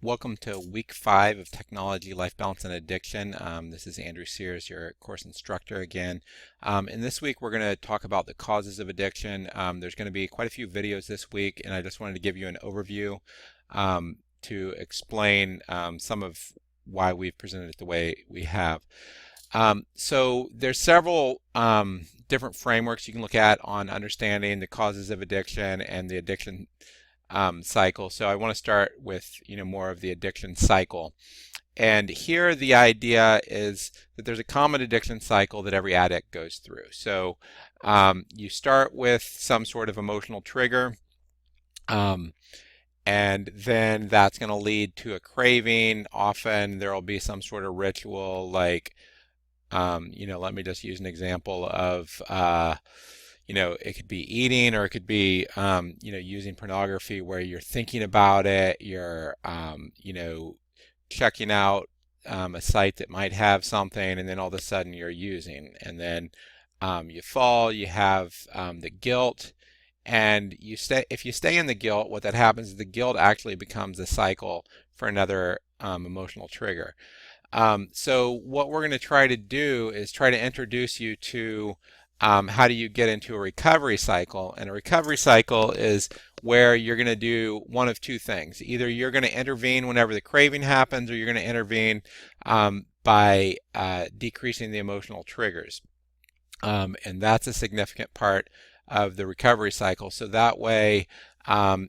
Welcome to week 5 of Technology, Life Balance, and Addiction. This is Andrew Sears, your course instructor again. And this week we're going to talk about the causes of addiction. There's going to be quite a few videos this week, and I just wanted to give you an overview to explain some of why we've presented it the way we have. So there's several different frameworks you can look at on understanding the causes of addiction and the addiction cycle. So I want to start with more of the addiction cycle. And here the idea is that there's a common addiction cycle that every addict goes through. So you start with some sort of emotional trigger, and then that's going to lead to a craving. Often there will be some sort of ritual, like let me just use an example of it could be eating, or it could be, using pornography, where you're thinking about it, you're, checking out a site that might have something, and then all of a sudden you're using. And then you fall, you have the guilt, and if you stay in the guilt, what that happens is the guilt actually becomes a cycle for another emotional trigger. So what we're going to try to do is try to introduce you to how do you get into a recovery cycle. And a recovery cycle is where you're going to do one of two things. Either you're going to intervene whenever the craving happens, or you're going to intervene by decreasing the emotional triggers. And that's a significant part of the recovery cycle. So that way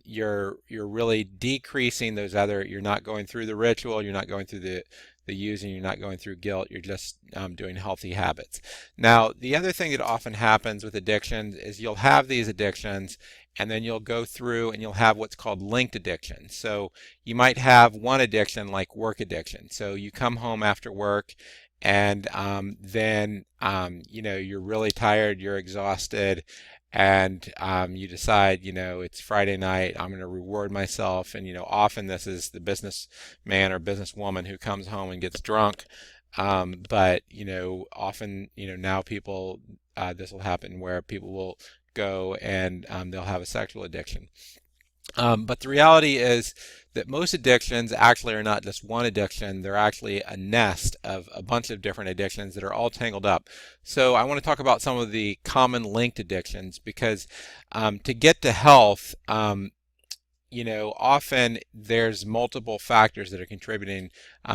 you're really decreasing those other, you're not going through the ritual, you're not going through the using, you're not going through guilt, you're just doing healthy habits. Now, the other thing that often happens with addictions is you'll have these addictions, and then you'll go through and you'll have what's called linked addiction. So you might have one addiction like work addiction. So you come home after work, and then you're really tired, you're exhausted, and you decide, it's Friday night, I'm going to reward myself. And often this is the businessman or businesswoman who comes home and gets drunk. But often now people, this will happen where people will go and they'll have a sexual addiction. But the reality is that most addictions actually are not just one addiction. They're actually a nest of a bunch of different addictions that are all tangled up. So I want to talk about some of the common linked addictions, because to get to health, often there's multiple factors that are contributing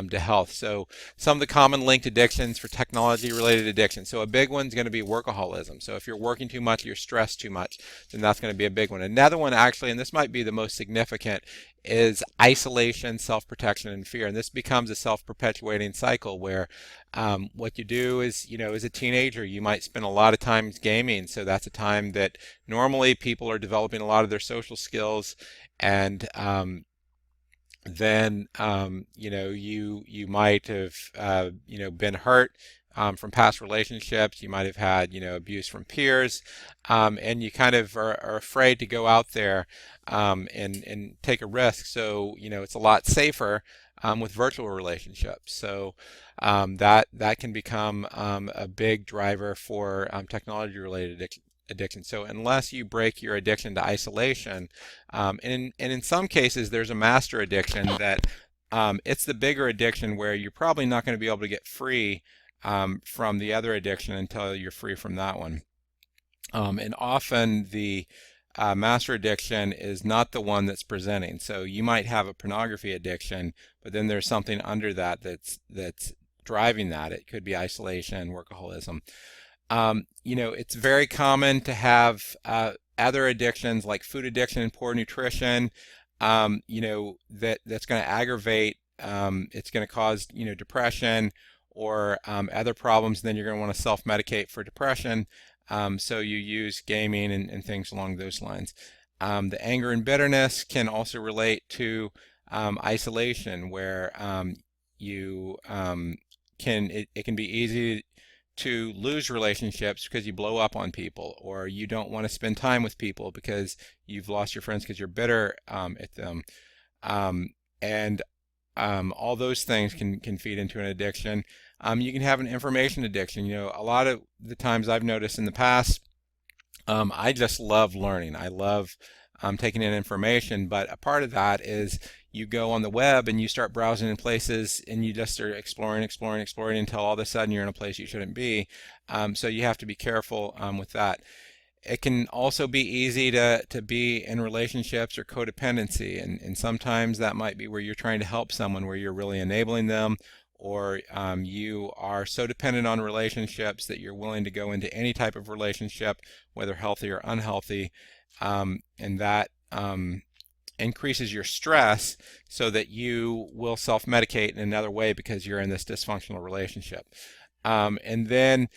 to health. So some of the common linked addictions for technology-related addictions. So a big one's going to be workaholism. So if you're working too much, you're stressed too much, then that's going to be a big one. Another one, actually, and this might be the most significant, is isolation, self-protection, and fear. And this becomes a self-perpetuating cycle where what you do is, as a teenager, you might spend a lot of time gaming. So that's a time that normally people are developing a lot of their social skills. And then you might have been hurt from past relationships. You might have had abuse from peers, and you kind of are afraid to go out there and take a risk. So it's a lot safer with virtual relationships. So that can become a big driver for technology-related addiction. So unless you break your addiction to isolation, and in some cases there's a master addiction that it's the bigger addiction where you're probably not going to be able to get free from the other addiction until you're free from that one. And often the master addiction is not the one that's presenting. So you might have a pornography addiction, but then there's something under that that's driving that. It could be isolation, workaholism. It's very common to have other addictions like food addiction and poor nutrition, that's going to aggravate, it's going to cause, depression or other problems. Then you're going to want to self-medicate for depression. So you use gaming and things along those lines. The anger and bitterness can also relate to isolation, where it can be easy to lose relationships because you blow up on people, or you don't want to spend time with people because you've lost your friends because you're bitter at them. And all those things can feed into an addiction. You can have an information addiction. A lot of the times I've noticed in the past, I just love learning. I love taking in information. But a part of that is you go on the web and you start browsing in places and you just start exploring, exploring, exploring until all of a sudden you're in a place you shouldn't be. So you have to be careful with that. It can also be easy to be in relationships or codependency, and sometimes that might be where you're trying to help someone, where you're really enabling them, or you are so dependent on relationships that you're willing to go into any type of relationship, whether healthy or unhealthy, and that increases your stress so that you will self-medicate in another way because you're in this dysfunctional relationship. And then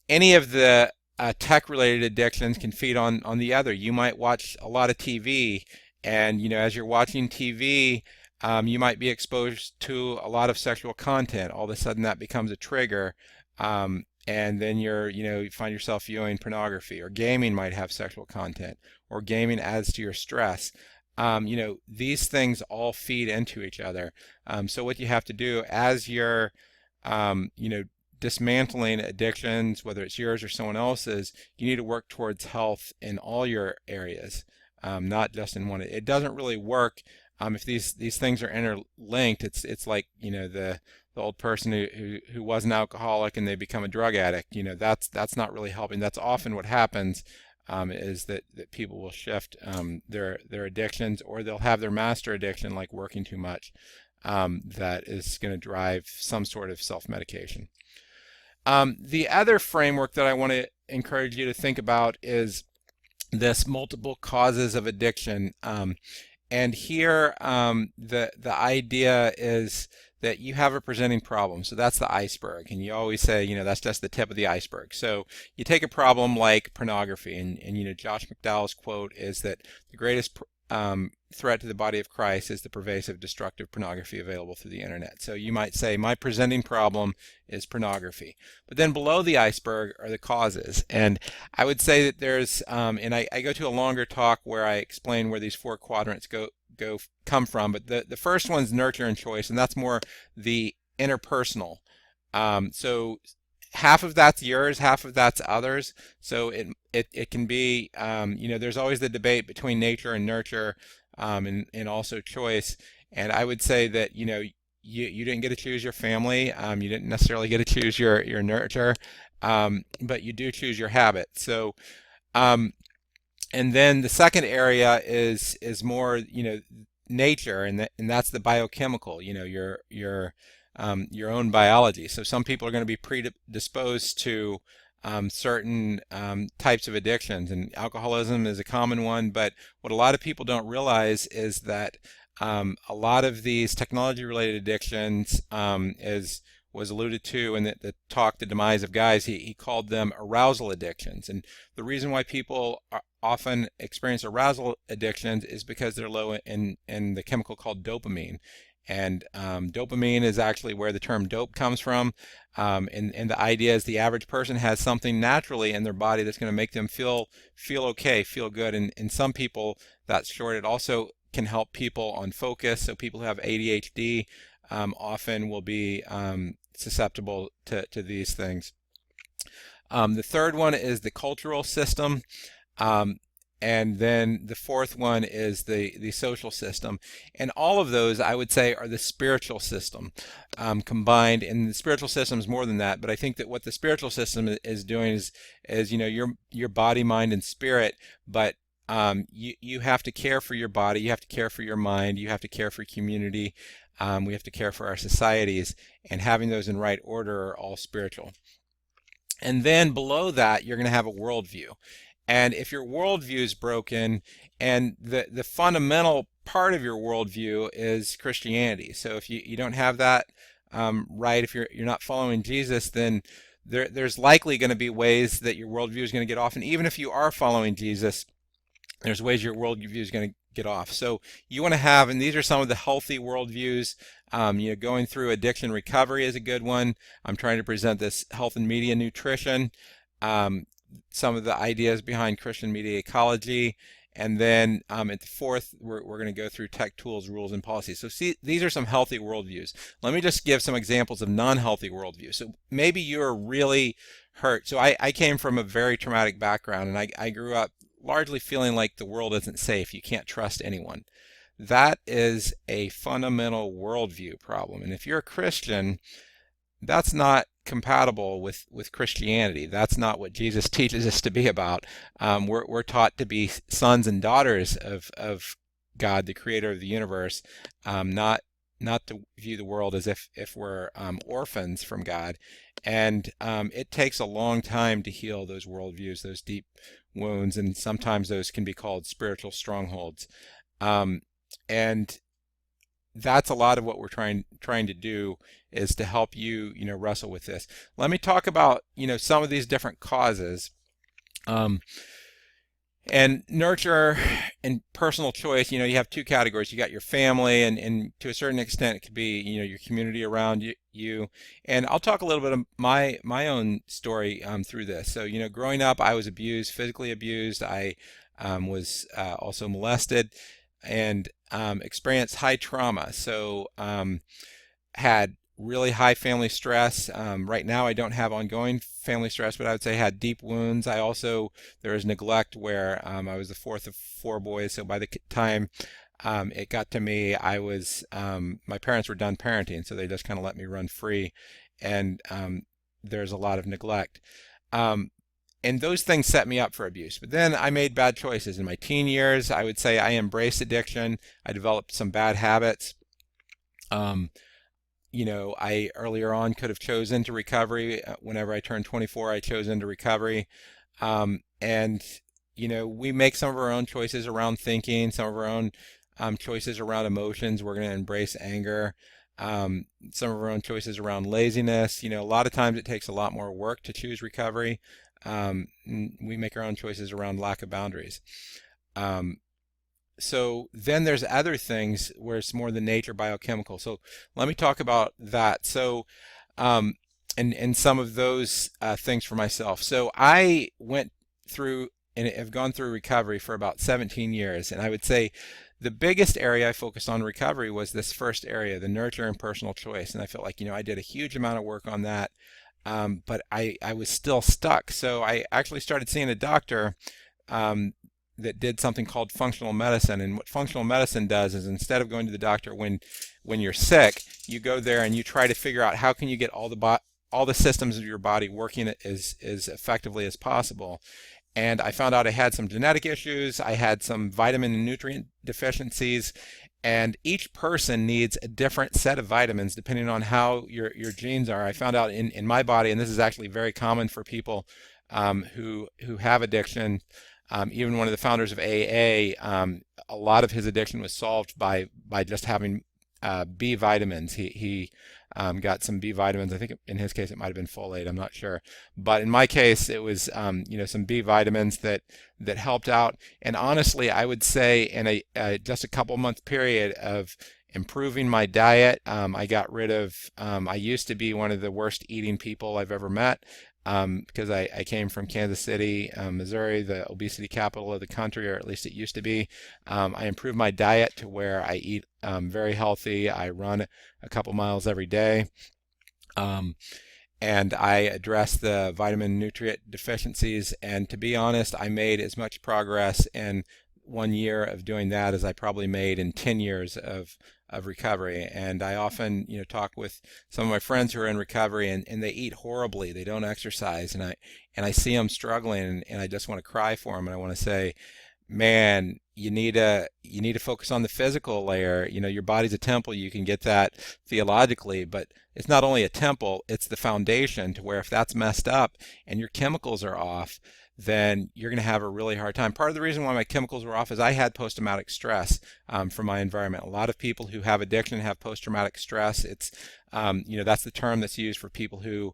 any of the tech-related addictions can feed on the other. You might watch a lot of TV, and as you're watching TV, you might be exposed to a lot of sexual content. All of a sudden, that becomes a trigger, and then you find yourself viewing pornography. Or gaming might have sexual content, or gaming adds to your stress. These things all feed into each other. So what you have to do as you're dismantling addictions, whether it's yours or someone else's, you need to work towards health in all your areas, not just in one. It doesn't really work if these things are interlinked. It's like the old person who was an alcoholic and they become a drug addict. That's not really helping. That's often what happens. Is that people will shift their addictions, or they'll have their master addiction, like working too much, that is going to drive some sort of self-medication. The other framework that I want to encourage you to think about is this multiple causes of addiction. And here the idea is that you have a presenting problem. So that's the iceberg. And you always say, that's just the tip of the iceberg. So you take a problem like pornography, and Josh McDowell's quote is that the greatest threat to the body of Christ is the pervasive, destructive pornography available through the internet. So you might say, my presenting problem is pornography. But then below the iceberg are the causes. And I would say that there's, and I go to a longer talk where I explain where these 4 quadrants come from. But the first one's nurture and choice, and that's more the interpersonal. So half of that's yours, half of that's others. So it can be, there's always the debate between nature and nurture, and also choice. And I would say that you didn't get to choose your family, you didn't necessarily get to choose your nurture, but you do choose your habit. So and then the second area is more nature, and that's the biochemical, your own biology. So some people are going to be predisposed to certain types of addictions, and alcoholism is a common one. But what a lot of people don't realize is that a lot of these technology-related addictions, as was alluded to in the talk, The Demise of Guys, he called them arousal addictions. And the reason why people often experience arousal addictions is because they're low in the chemical called dopamine. And dopamine is actually where the term dope comes from. And the idea is the average person has something naturally in their body that's going to make them feel okay, feel good. And in some people, that's short. It also can help people on focus. So people who have ADHD often will be susceptible to these things. The third one is the cultural system. And then the fourth one is the social system. And all of those, I would say, are the spiritual system combined. And the spiritual system is more than that. But I think that what the spiritual system is doing is your body, mind, and spirit. But you have to care for your body. You have to care for your mind. You have to care for community. We have to care for our societies. And having those in right order are all spiritual. And then below that, you're going to have a worldview. And if your worldview is broken, and the fundamental part of your worldview is Christianity, so if you don't have that right, if you're not following Jesus, then there's likely going to be ways that your worldview is going to get off. And even if you are following Jesus, there's ways your worldview is going to get off. So you want to have, and these are some of the healthy worldviews. Going through addiction recovery is a good one. I'm trying to present this health and media nutrition. Some of the ideas behind Christian media ecology, and then at the fourth, we're going to go through tech tools, rules, and policies. So see, these are some healthy worldviews. Let me just give some examples of non-healthy worldviews. So maybe you're really hurt. So I came from a very traumatic background, and I grew up largely feeling like the world isn't safe. You can't trust anyone. That is a fundamental worldview problem. And if you're a Christian, that's not compatible with Christianity. That's not what Jesus teaches us to be about. We're taught to be sons and daughters of God, the creator of the universe, not to view the world as if we're orphans from God. And it takes a long time to heal those worldviews, those deep wounds, and sometimes those can be called spiritual strongholds. And that's a lot of what we're trying to do, is to help you, wrestle with this. Let me talk about, some of these different causes. And nurture and personal choice, you have two categories. You got your family, and to a certain extent, it could be, your community around you. And I'll talk a little bit of my own story through this. So, growing up, I was abused, physically abused. I was also molested and experienced high trauma. So, had really high family stress. Right now I don't have ongoing family stress, but I would say I had deep wounds. There was neglect where I was the fourth of four boys, so by the time it got to me, my parents were done parenting, so they just kind of let me run free, and there's a lot of neglect. And those things set me up for abuse. But then I made bad choices. In my teen years, I would say I embraced addiction. I developed some bad habits. I earlier on could have chosen to recovery. Whenever I turned 24, I chose into recovery. And we make some of our own choices around thinking, some of our own choices around emotions. We're going to embrace anger. Some of our own choices around laziness. A lot of times it takes a lot more work to choose recovery. We make our own choices around lack of boundaries. So then there's other things where it's more the nature biochemical. So let me talk about that. So, and some of those things for myself. So I went through and have gone through recovery for about 17 years. And I would say the biggest area I focused on recovery was this first area, the nurture and personal choice. And I felt like, I did a huge amount of work on that. But I was still stuck. So I actually started seeing a doctor that did something called functional medicine. And what functional medicine does is, instead of going to the doctor when you're sick, you go there and you try to figure out how can you get all the systems of your body working as effectively as possible. And I found out I had some genetic issues, I had some vitamin and nutrient deficiencies, and each person needs a different set of vitamins depending on how your genes are. I found out in my body, and this is actually very common for people who have addiction. Even one of the founders of AA, a lot of his addiction was solved by just having B vitamins. He got some B vitamins. I think in his case it might have been folate. I'm not sure, but in my case it was some B vitamins that helped out. And honestly, I would say in just a couple month period of improving my diet, I got rid of. I used to be one of the worst eating people I've ever met. Because I came from Kansas City, Missouri, the obesity capital of the country, or at least it used to be. I improved my diet to where I eat very healthy. I run a couple miles every day. And I address the vitamin and nutrient deficiencies. And to be honest, I made as much progress in 1 year of doing that as I probably made in 10 years of recovery. And I often, talk with some of my friends who are in recovery, and they eat horribly. They don't exercise, and I see them struggling, and I just want to cry for them, and I want to say, man, you need to focus on the physical layer. Your body's a temple. You can get that theologically, but it's not only a temple, it's the foundation, to where if that's messed up and your chemicals are off, then you're going to have a really hard time. Part of the reason why my chemicals were off is I had post-traumatic stress from my environment. A lot of people who have addiction have post-traumatic stress. It's, that's the term that's used for people who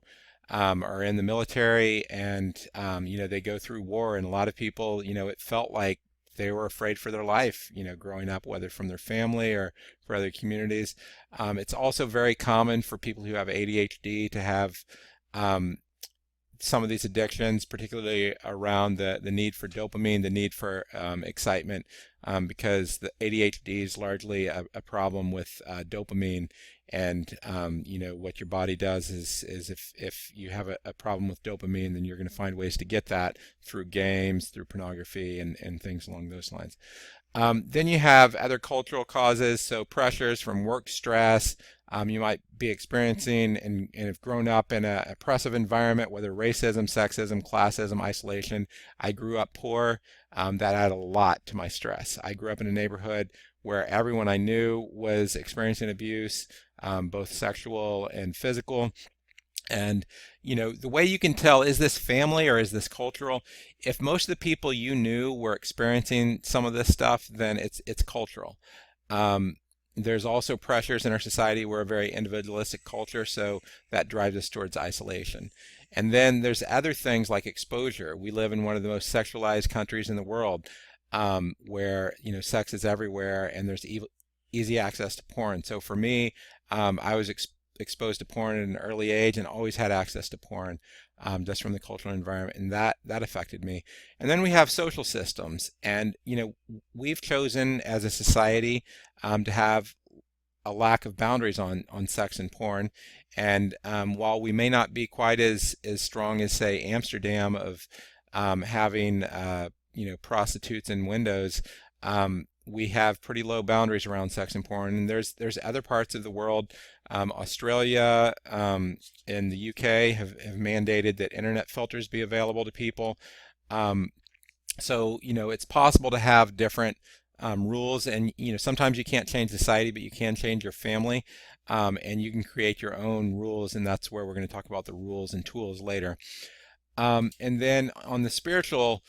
are in the military, and, they go through war. And a lot of people, it felt like they were afraid for their life, growing up, whether from their family or for other communities. It's also very common for people who have ADHD to have some of these addictions, particularly around the need for dopamine, the need for excitement, because the ADHD is largely a problem with dopamine. And what your body does is if you have a problem with dopamine, then you're going to find ways to get that through games, through pornography, and things along those lines. Then you have other cultural causes, so pressures from work stress. You might be experiencing and have grown up in an oppressive environment, whether racism, sexism, classism, isolation. I grew up poor. That added a lot to my stress. I grew up in a neighborhood where everyone I knew was experiencing abuse, both sexual and physical. And the way you can tell, is this family or is this cultural? If most of the people you knew were experiencing some of this stuff, then it's cultural. There's also pressures in our society. We're a very individualistic culture, so that drives us towards isolation. And then there's other things like exposure. We live in one of the most sexualized countries in the world, where sex is everywhere, and there's easy access to porn. So for me, I was exposed to porn at an early age and always had access to porn, just from the cultural environment, and that affected me. And then we have social systems, and we've chosen as a society to have a lack of boundaries on sex and porn. And while we may not be quite as strong as, say, Amsterdam of having prostitutes in windows, we have pretty low boundaries around sex and porn. And there's other parts of the world, Australia and the UK have mandated that internet filters be available to people. So it's possible to have different rules, and sometimes you can't change society, but you can change your family, and you can create your own rules, and that's where we're going to talk about the rules and tools later. And then on the spiritual,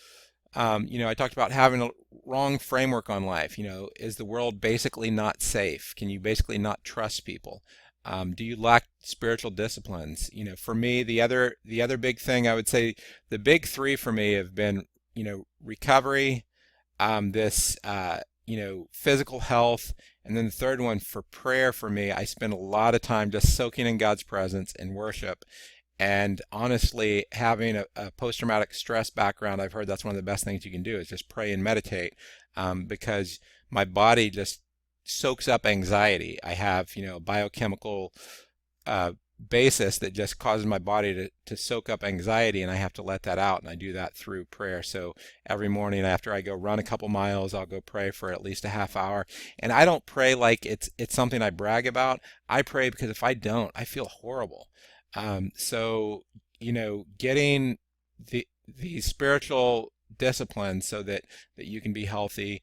I talked about having a wrong framework on life. Is the world basically not safe? Can you basically not trust people? Do you lack spiritual disciplines? For me, the other big thing, I would say the big three for me have been, recovery, this, physical health, and then the third one, for prayer, for me, I spend a lot of time just soaking in God's presence and worship. And honestly, having a post-traumatic stress background, I've heard that's one of the best things you can do is just pray and meditate, because my body just soaks up anxiety. I have, a biochemical basis that just causes my body to soak up anxiety, and I have to let that out, and I do that through prayer. So every morning after I go run a couple miles, I'll go pray for at least a half hour. And I don't pray like it's something I brag about. I pray because if I don't, I feel horrible. So getting the spiritual disciplines so that you can be healthy,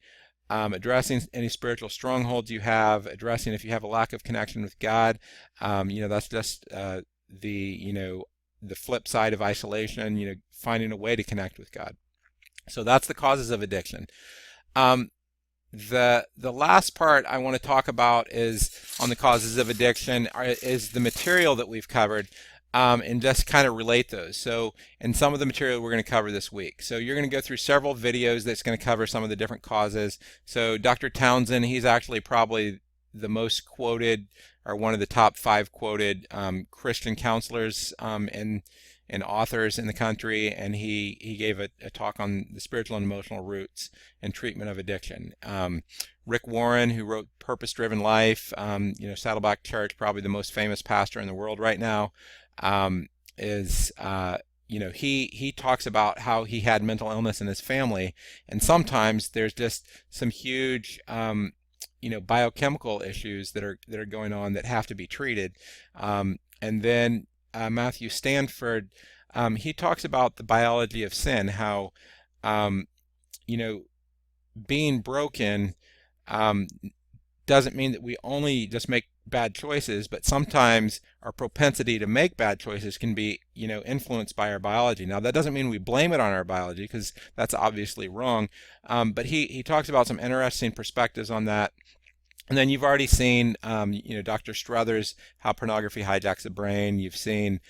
addressing any spiritual strongholds you have, addressing if you have a lack of connection with God. That's just the flip side of isolation. Finding a way to connect with God. So that's the causes of addiction. The last part I want to talk about is on the causes of addiction is the material that we've covered, and just kind of relate those. So, and some of the material we're going to cover this week. So you're going to go through several videos that's going to cover some of the different causes. So Dr. Townsend, he's actually probably the most quoted, or one of the top 5 quoted Christian counselors and authors in the country, and he gave a talk on the spiritual and emotional roots and treatment of addiction. Rick Warren, who wrote Purpose Driven Life, Saddleback Church, probably the most famous pastor in the world right now, is he talks about how he had mental illness in his family, and sometimes there's just some huge biochemical issues that are going on that have to be treated. And then Matthew Stanford, he talks about the biology of sin, how being broken doesn't mean that we only just make bad choices, but sometimes our propensity to make bad choices can be influenced by our biology. Now that doesn't mean we blame it on our biology, because that's obviously wrong, but he talks about some interesting perspectives on that. And then you've already seen, Dr. Struthers, How Pornography Hijacks the Brain. You've seen,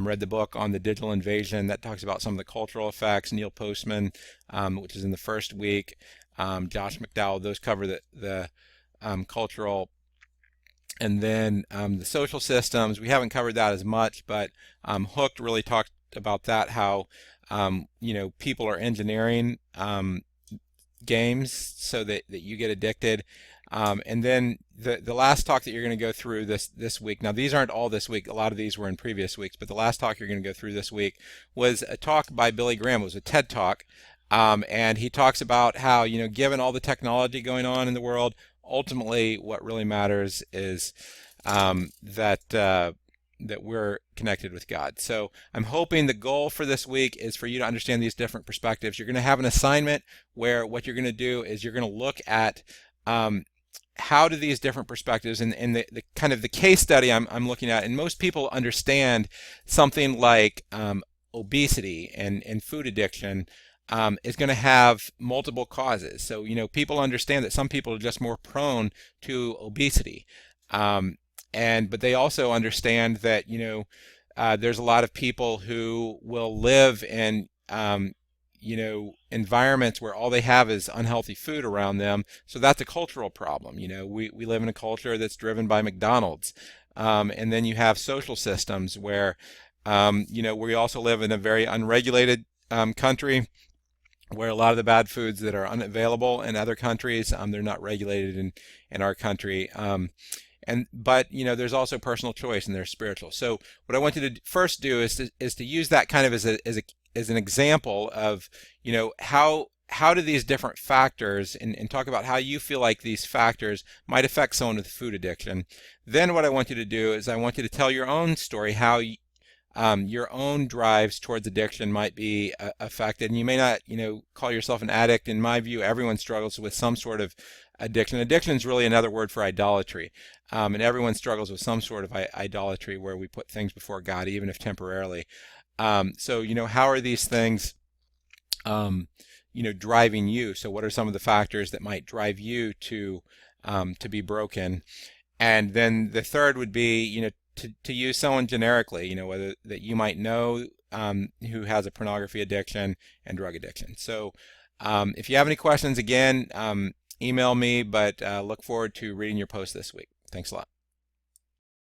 read the book on the digital invasion that talks about some of the cultural effects. Neil Postman, which is in the first week. Josh McDowell, those cover the cultural. And then the social systems, we haven't covered that as much, but Hooked really talked about that, how people are engineering games so that you get addicted. And then the last talk that you're going to go through this week. Now these aren't all this week. A lot of these were in previous weeks, but the last talk you're going to go through this week was a talk by Billy Graham. It was a TED talk, and he talks about how given all the technology going on in the world, ultimately what really matters is that we're connected with God. So I'm hoping the goal for this week is for you to understand these different perspectives. You're going to have an assignment where what you're going to do is you're going to look at how do these different perspectives and the kind of the case study I'm looking at, and most people understand something like obesity and food addiction is going to have multiple causes. So people understand that some people are just more prone to obesity. But they also understand that there's a lot of people who will live in environments where all they have is unhealthy food around them. So that's a cultural problem. We live in a culture that's driven by McDonald's, and then you have social systems where we also live in a very unregulated country, where a lot of the bad foods that are unavailable in other countries, they're not regulated in our country. But there's also personal choice and there's spiritual. So what I want you to first do is to use that kind of as an example of how do these different factors, and talk about how you feel like these factors might affect someone with food addiction. Then what I want you to do is I want you to tell your own story, how your own drives towards addiction might be affected. And you may not call yourself an addict. In my view, everyone struggles with some sort of addiction. Addiction is really another word for idolatry, and everyone struggles with some sort of idolatry where we put things before God, even if temporarily. So how are these things driving you? So what are some of the factors that might drive you to be broken? And then the third would be to use someone generically, whether that you might know who has a pornography addiction and drug addiction. So if you have any questions, again, email me, but look forward to reading your post this week. Thanks a lot.